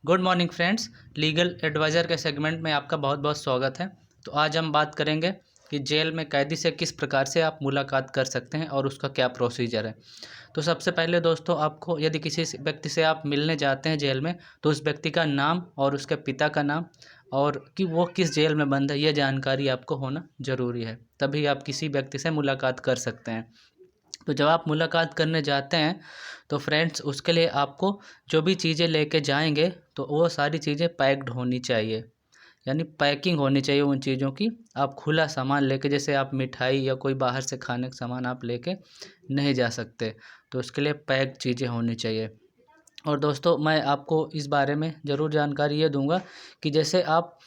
Good morning friends. Legal adviser के segment में आपका बहुत बहुत स्वागत है। तो आज हम बात करेंगे कि जेल में कैदी से किस प्रकार से आप मुलाकात कर सकते हैं और उसका क्या प्रोसीजर है। तो सबसे पहले दोस्तों, आपको यदि किसी व्यक्ति से आप मिलने जाते हैं जेल में, तो उस व्यक्ति का नाम और उसके पिता का नाम और कि वो किस जेल में बंद है, ये जानकारी आपको होना ज़रूरी है। तभी आप किसी व्यक्ति से मुलाकात कर सकते हैं। तो जब आप मुलाकात करने जाते हैं तो फ्रेंड्स, उसके लिए आपको जो भी चीज़ें लेके जाएंगे तो वो सारी चीज़ें पैक्ड होनी चाहिए, यानी पैकिंग होनी चाहिए उन चीज़ों की। आप खुला सामान लेके, जैसे आप मिठाई या कोई बाहर से खाने का सामान आप लेके नहीं जा सकते, तो उसके लिए पैक चीज़ें होनी चाहिए। और दोस्तों, मैं आपको इस बारे में ज़रूर जानकारी ये दूंगा कि जैसे आप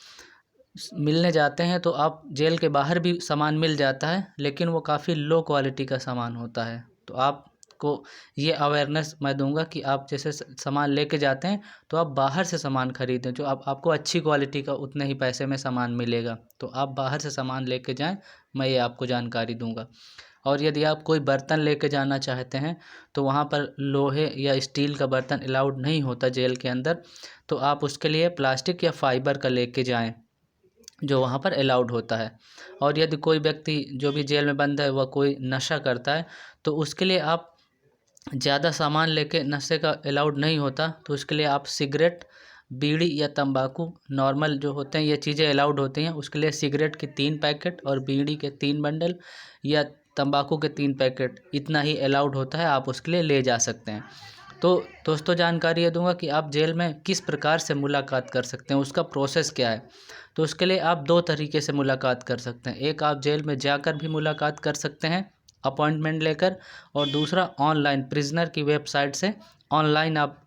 मिलने जाते हैं तो आप जेल के बाहर भी सामान मिल जाता है, लेकिन वो काफ़ी लो क्वालिटी का सामान होता है। तो आपको ये अवेयरनेस मैं दूंगा कि आप जैसे सामान लेके जाते हैं तो आप बाहर से सामान खरीदें, जो आपको अच्छी क्वालिटी का उतने ही पैसे में सामान मिलेगा। तो आप बाहर से सामान लेके जाएं, मैं ये आपको जानकारी दूंगा। और यदि आप कोई बर्तन लेके जाना चाहते हैं तो वहाँ पर लोहे या स्टील का बर्तन अलाउड नहीं होता जेल के अंदर, तो आप उसके लिए प्लास्टिक या फाइबर का लेके जाएं जो वहाँ पर अलाउड होता है। और यदि कोई व्यक्ति जो भी जेल में बंद है वह कोई नशा करता है, तो उसके लिए आप ज़्यादा सामान लेके, नशे का अलाउड नहीं होता, तो उसके लिए आप सिगरेट, बीड़ी या तंबाकू नॉर्मल जो होते हैं ये चीज़ें अलाउड होती हैं। उसके लिए सिगरेट के 3 पैकेट और बीड़ी के 3 बंडल या तंबाकू के 3 पैकेट, इतना ही अलाउड होता है, आप उसके लिए ले जा सकते हैं। तो दोस्तों, जानकारी ये दूंगा कि आप जेल में किस प्रकार से मुलाकात कर सकते हैं, उसका प्रोसेस क्या है। तो उसके लिए आप 2 तरीके से मुलाकात कर सकते हैं। एक, आप जेल में जाकर भी मुलाकात कर सकते हैं अपॉइंटमेंट लेकर, और दूसरा ऑनलाइन प्रिजनर की वेबसाइट से ऑनलाइन आप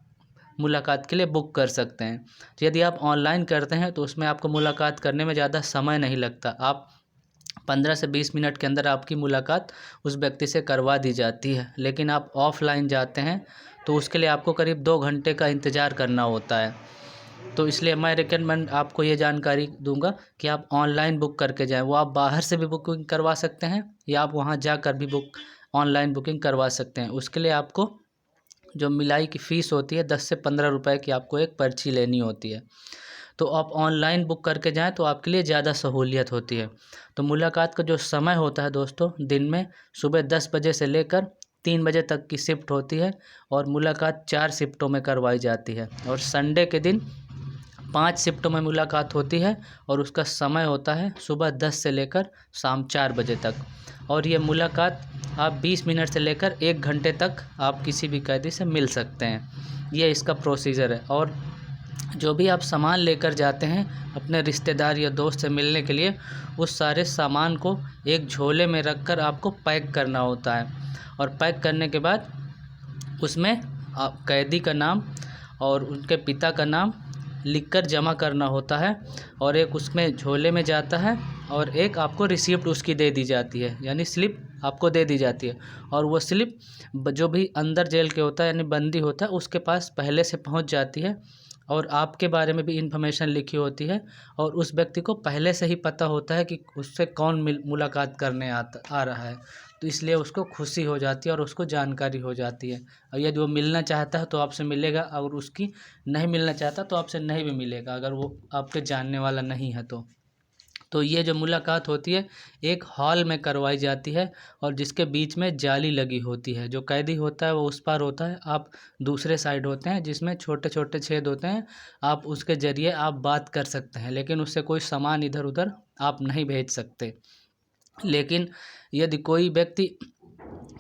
मुलाकात के लिए बुक कर सकते हैं। तो यदि आप ऑनलाइन करते हैं तो उसमें आपको मुलाकात करने में ज़्यादा समय नहीं लगता। आप 15 से 20 मिनट के अंदर आपकी मुलाकात उस व्यक्ति से करवा दी जाती है। लेकिन आप ऑफ़लाइन जाते हैं तो उसके लिए आपको करीब 2 घंटे का इंतज़ार करना होता है। तो इसलिए मैं रिकमेंड आपको ये जानकारी दूंगा कि आप ऑनलाइन बुक करके जाएं। वो आप बाहर से भी बुकिंग करवा सकते हैं या आप वहां जाकर भी ऑनलाइन बुकिंग करवा सकते हैं। उसके लिए आपको जो मिलाई की फ़ीस होती है 10 से 15 रुपए की, आपको एक पर्ची लेनी होती है। तो आप ऑनलाइन बुक करके जाएं तो आपके लिए ज़्यादा सहूलियत होती है। तो मुलाकात का जो समय होता है दोस्तों, दिन में सुबह 10 बजे से लेकर 3 बजे तक की शिफ्ट होती है, और मुलाकात 4 शिफ्टों में करवाई जाती है। और संडे के दिन 5 शिफ्टों में मुलाकात होती है, और उसका समय होता है सुबह 10 से लेकर शाम 4 बजे तक। और ये मुलाकात आप 20 मिनट से लेकर 1 घंटे तक आप किसी भी कैदी से मिल सकते हैं। ये इसका प्रोसीजर है। और जो भी आप सामान लेकर जाते हैं अपने रिश्तेदार या दोस्त से मिलने के लिए, उस सारे सामान को एक झोले में रखकर आपको पैक करना होता है। और पैक करने के बाद उसमें आप कैदी का नाम और उनके पिता का नाम लिखकर जमा करना होता है, और एक उसमें झोले में जाता है, और एक आपको रिसिप्ट उसकी दे दी जाती है, यानी स्लिप आपको दे दी जाती है। और वो स्लिप जो भी अंदर जेल के होता है, यानी बंदी होता है, उसके पास पहले से पहुंच जाती है, और आपके बारे में भी इन्फॉर्मेशन लिखी होती है। और उस व्यक्ति को पहले से ही पता होता है कि उससे कौन मुलाकात करने आ रहा है, तो इसलिए उसको खुशी हो जाती है और उसको जानकारी हो जाती है। और यदि वो मिलना चाहता है तो आपसे मिलेगा, और उसकी नहीं मिलना चाहता तो आपसे नहीं भी मिलेगा, अगर वो आपके जानने वाला नहीं है तो। तो ये जो मुलाकात होती है एक हॉल में करवाई जाती है, और जिसके बीच में जाली लगी होती है। जो कैदी होता है वो उस पार होता है, आप दूसरे साइड होते हैं, जिसमें छोटे छोटे छेद होते हैं। आप उसके ज़रिए आप बात कर सकते हैं, लेकिन उससे कोई सामान इधर उधर आप नहीं भेज सकते। लेकिन यदि कोई व्यक्ति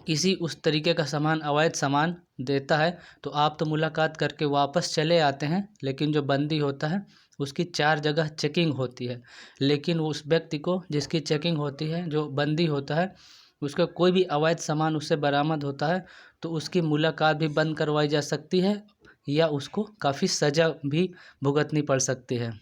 किसी उस तरीके का सामान, अवैध सामान देता है, तो आप तो मुलाकात करके वापस चले आते हैं, लेकिन जो बंदी होता है उसकी 4 जगह चेकिंग होती है। लेकिन उस व्यक्ति को जिसकी चेकिंग होती है, जो बंदी होता है, उसका कोई भी अवैध सामान उससे बरामद होता है तो उसकी मुलाकात भी बंद करवाई जा सकती है, या उसको काफ़ी सज़ा भी भुगतनी पड़ सकती है।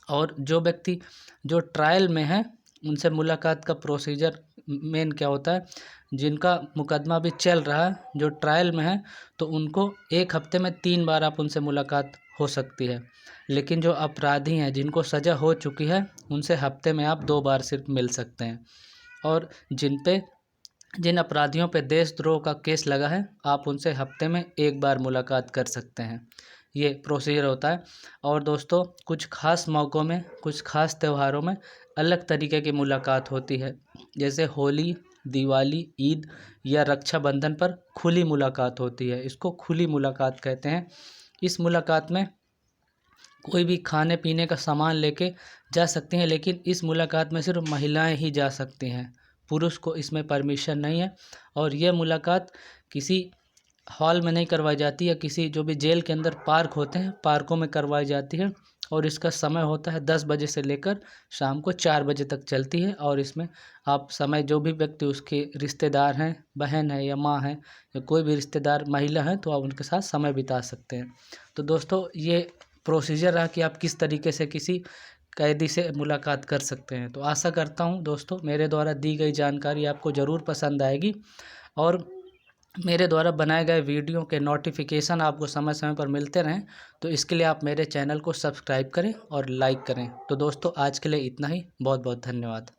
और जो व्यक्ति जो ट्रायल में है, उनसे मुलाकात का प्रोसीजर मेन क्या होता है, जिनका मुकदमा भी चल रहा है, जो ट्रायल में है, तो उनको 1 हफ्ते में 3 बार आप उनसे मुलाकात हो सकती है। लेकिन जो अपराधी हैं, जिनको सज़ा हो चुकी है, उनसे हफ्ते में आप 2 बार सिर्फ मिल सकते हैं। और जिन अपराधियों पे देशद्रोह का केस लगा है, आप उनसे हफ्ते में 1 बार मुलाकात कर सकते हैं। ये प्रोसीजर होता है। और दोस्तों कुछ ख़ास मौक़ों में, कुछ ख़ास त्योहारों में अलग तरीके की मुलाकात होती है। जैसे होली, दिवाली, ईद या रक्षाबंधन पर खुली मुलाकात होती है। इसको खुली मुलाकात कहते हैं। इस मुलाकात में कोई भी खाने पीने का सामान लेके जा सकते हैं, लेकिन इस मुलाकात में सिर्फ महिलाएं ही जा सकती हैं, पुरुष को इसमें परमिशन नहीं है। और ये मुलाकात किसी हॉल में नहीं करवाई जाती है, किसी जो भी जेल के अंदर पार्क होते हैं, पार्कों में करवाई जाती है। और इसका समय होता है 10 बजे से लेकर शाम को 4 बजे तक चलती है। और इसमें आप समय, जो भी व्यक्ति उसके रिश्तेदार हैं, बहन है या माँ है या कोई भी रिश्तेदार महिला है, तो आप उनके साथ समय बिता सकते हैं। तो दोस्तों ये प्रोसीजर रहा कि आप किस तरीके से किसी कैदी से मुलाकात कर सकते हैं। तो आशा करता हूँ दोस्तों मेरे द्वारा दी गई जानकारी आपको ज़रूर पसंद आएगी, और मेरे द्वारा बनाए गए वीडियो के नोटिफिकेशन आपको समय समय पर मिलते रहें। तो इसके लिए आप मेरे चैनल को सब्सक्राइब करें और लाइक करें। तो दोस्तों आज के लिए इतना ही। बहुत बहुत धन्यवाद।